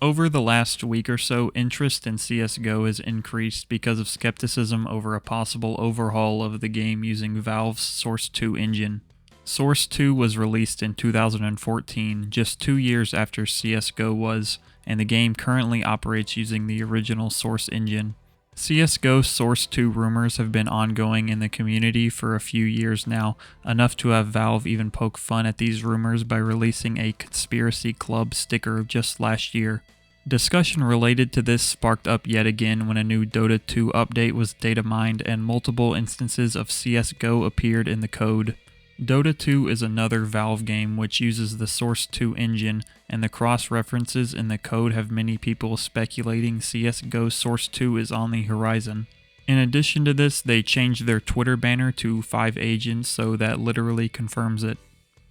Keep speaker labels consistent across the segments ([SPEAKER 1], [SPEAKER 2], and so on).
[SPEAKER 1] Over the last week or so, interest in CSGO has increased because of skepticism over a possible overhaul of the game using Valve's Source 2 engine. Source 2 was released in 2014, just 2 years after CSGO was, and the game currently operates using the original Source engine. CSGO Source 2 rumors have been ongoing in the community for a few years now, enough to have Valve even poke fun at these rumors by releasing a Conspiracy Club sticker just last year. Discussion related to this sparked up yet again when a new Dota 2 update was data mined and multiple instances of CSGO appeared in the code. Dota 2 is another Valve game which uses the Source 2 engine, and the cross-references in the code have many people speculating CSGO Source 2 is on the horizon. In addition to this, they changed their Twitter banner to 5 agents, so that literally confirms it,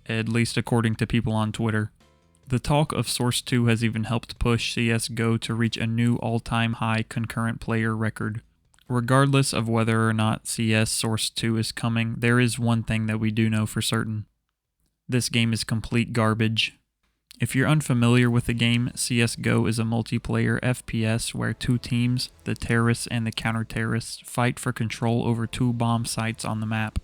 [SPEAKER 1] at least according to people on Twitter. The talk of Source 2 has even helped push CSGO to reach a new all-time high concurrent player record. Regardless of whether or not CS Source 2 is coming, there is one thing that we do know for certain. This game is complete garbage. If you're unfamiliar with the game, CSGO is a multiplayer FPS where two teams, the terrorists and the counter-terrorists, fight for control over 2 bomb sites on the map.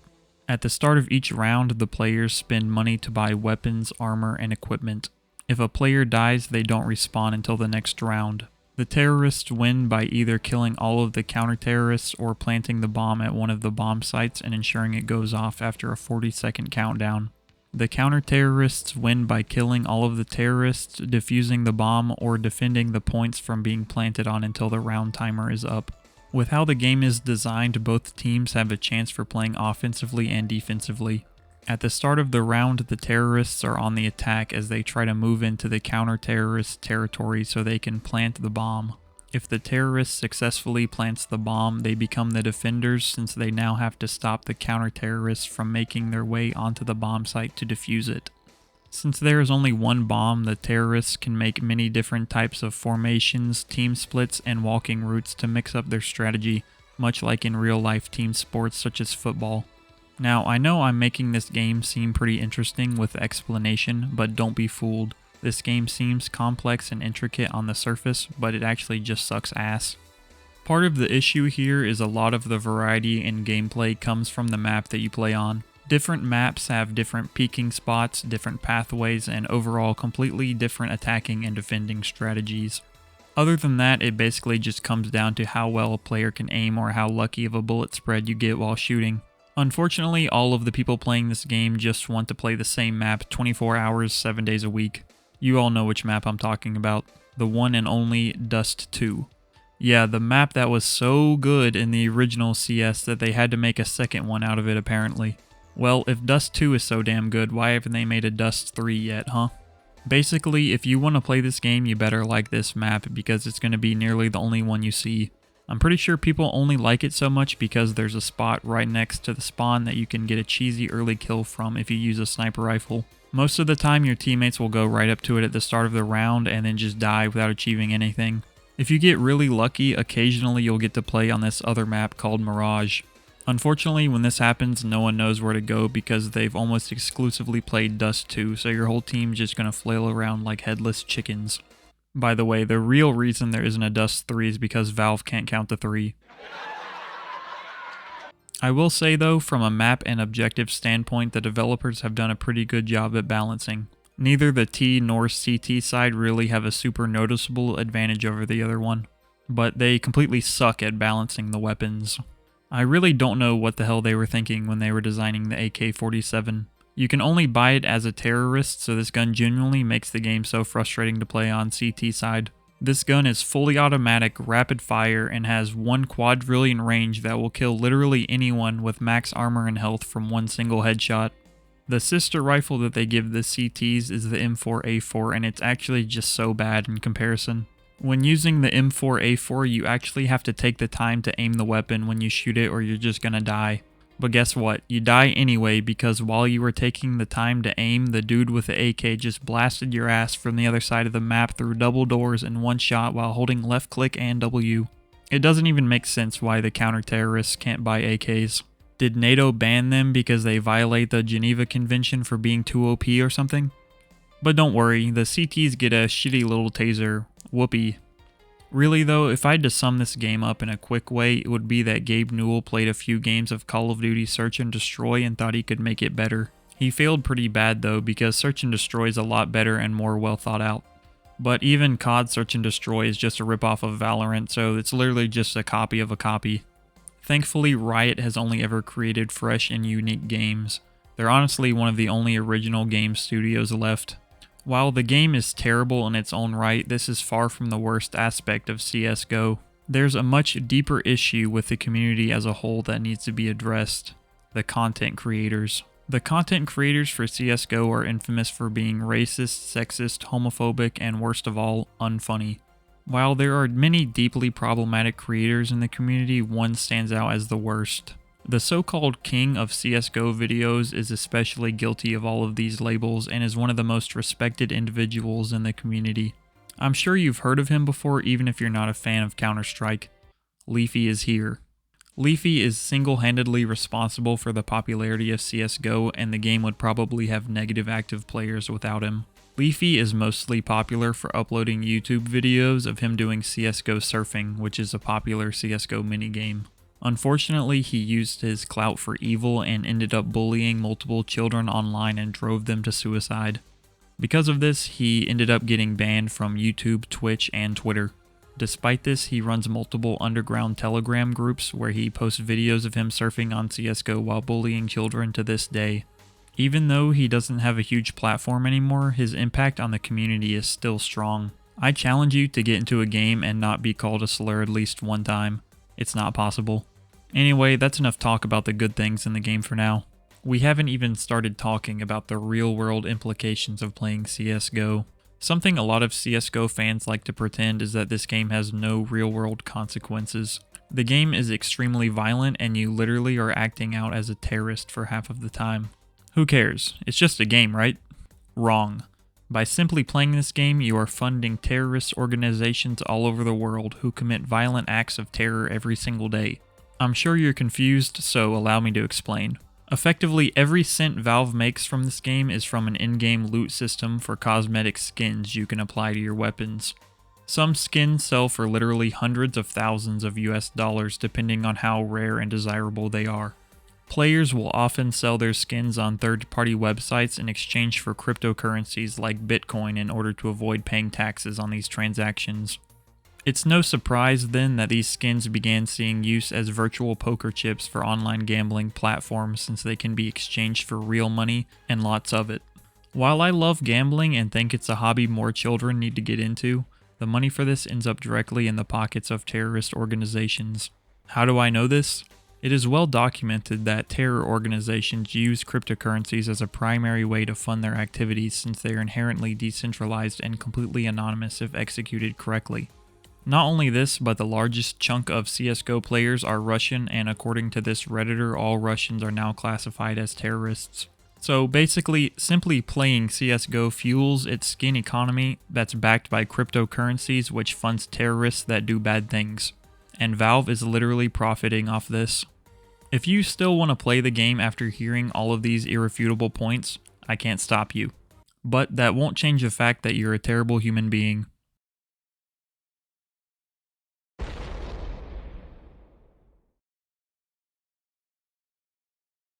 [SPEAKER 1] At the start of each round, the players spend money to buy weapons, armor, and equipment. If a player dies, they don't respawn until the next round. The terrorists win by either killing all of the counter-terrorists or planting the bomb at one of the bomb sites and ensuring it goes off after a 40-second countdown. The counter-terrorists win by killing all of the terrorists, defusing the bomb, or defending the points from being planted on until the round timer is up. With how the game is designed, both teams have a chance for playing offensively and defensively. At the start of the round, the terrorists are on the attack as they try to move into the counter-terrorist territory so they can plant the bomb. If the terrorist successfully plants the bomb, they become the defenders since they now have to stop the counter-terrorists from making their way onto the bomb site to defuse it. Since there is only one bomb, the terrorists can make many different types of formations, team splits, and walking routes to mix up their strategy, much like in real-life team sports such as football. Now, I know I'm making this game seem pretty interesting with explanation, but don't be fooled. This game seems complex and intricate on the surface, but it actually just sucks ass. Part of the issue here is a lot of the variety in gameplay comes from the map that you play on. Different maps have different peaking spots, different pathways, and overall completely different attacking and defending strategies. Other than that, it basically just comes down to how well a player can aim or how lucky of a bullet spread you get while shooting. Unfortunately, all of the people playing this game just want to play the same map 24 hours, 7 days a week. You all know which map I'm talking about. The one and only Dust 2. Yeah, the map that was so good in the original CS that they had to make a second one out of it apparently. Well, if Dust 2 is so damn good, why haven't they made a Dust 3 yet, huh? Basically, if you want to play this game, you better like this map because it's going to be nearly the only one you see. I'm pretty sure people only like it so much because there's a spot right next to the spawn that you can get a cheesy early kill from if you use a sniper rifle. Most of the time your teammates will go right up to it at the start of the round and then just die without achieving anything. If you get really lucky, occasionally you'll get to play on this other map called Mirage. Unfortunately, when this happens, no one knows where to go because they've almost exclusively played Dust 2, so your whole team's just gonna flail around like headless chickens. By the way, the real reason there isn't a Dust 3 is because Valve can't count to 3. I will say though, from a map and objective standpoint, the developers have done a pretty good job at balancing. Neither the T nor CT side really have a super noticeable advantage over the other one, but they completely suck at balancing the weapons. I really don't know what the hell they were thinking when they were designing the AK-47. You can only buy it as a terrorist, so this gun genuinely makes the game so frustrating to play on CT side. This gun is fully automatic, rapid fire, and has 1 quadrillion range that will kill literally anyone with max armor and health from one single headshot. The sister rifle that they give the CTs is the M4A4, and it's actually just so bad in comparison. When using the M4A4, you actually have to take the time to aim the weapon when you shoot it or you're just gonna die. But guess what? You die anyway because while you were taking the time to aim, the dude with the AK just blasted your ass from the other side of the map through double doors in one shot while holding left click and W. It doesn't even make sense why the counter-terrorists can't buy AKs. Did NATO ban them because they violate the Geneva Convention for being too OP or something? But don't worry, the CTs get a shitty little taser, Whoopee. Really though, if I had to sum this game up in a quick way, it would be that Gabe Newell played a few games of Call of Duty Search and Destroy and thought he could make it better. He failed pretty bad though, because Search and Destroy is a lot better and more well thought out. But even COD Search and Destroy is just a ripoff of Valorant, so it's literally just a copy of a copy. Thankfully, Riot has only ever created fresh and unique games. They're honestly one of the only original game studios left. While the game is terrible in its own right, this is far from the worst aspect of CSGO. There's a much deeper issue with the community as a whole that needs to be addressed: the content creators. The content creators for CSGO are infamous for being racist, sexist, homophobic, and worst of all, unfunny. While there are many deeply problematic creators in the community, one stands out as the worst. The so-called king of CSGO videos is especially guilty of all of these labels and is one of the most respected individuals in the community. I'm sure you've heard of him before even if you're not a fan of Counter-Strike. Leafy is here. Leafy is single-handedly responsible for the popularity of CSGO, and the game would probably have negative active players without him. Leafy is mostly popular for uploading YouTube videos of him doing CSGO surfing, which is a popular CSGO minigame. Unfortunately, he used his clout for evil and ended up bullying multiple children online and drove them to suicide. Because of this, he ended up getting banned from YouTube, Twitch, and Twitter. Despite this, he runs multiple underground Telegram groups where he posts videos of him surfing on CSGO while bullying children to this day. Even though he doesn't have a huge platform anymore, his impact on the community is still strong. I challenge you to get into a game and not be called a slur at least one time. It's not possible. Anyway, that's enough talk about the good things in the game for now. We haven't even started talking about the real-world implications of playing CSGO. Something a lot of CSGO fans like to pretend is that this game has no real-world consequences. The game is extremely violent and you literally are acting out as a terrorist for half of the time. Who cares? It's just a game, right? Wrong. By simply playing this game, you are funding terrorist organizations all over the world who commit violent acts of terror every single day. I'm sure you're confused, so allow me to explain. Effectively, every cent Valve makes from this game is from an in-game loot system for cosmetic skins you can apply to your weapons. Some skins sell for literally hundreds of thousands of US dollars depending on how rare and desirable they are. Players will often sell their skins on third-party websites in exchange for cryptocurrencies like Bitcoin in order to avoid paying taxes on these transactions. It's no surprise then that these skins began seeing use as virtual poker chips for online gambling platforms since they can be exchanged for real money and lots of it. While I love gambling and think it's a hobby more children need to get into, the money for this ends up directly in the pockets of terrorist organizations. How do I know this? It is well documented that terror organizations use cryptocurrencies as a primary way to fund their activities since they are inherently decentralized and completely anonymous if executed correctly. Not only this, but the largest chunk of CSGO players are Russian, and according to this Redditor, all Russians are now classified as terrorists. So basically, simply playing CSGO fuels its skin economy that's backed by cryptocurrencies which funds terrorists that do bad things. And Valve is literally profiting off this. If you still want to play the game after hearing all of these irrefutable points, I can't stop you. But that won't change the fact that you're a terrible human being.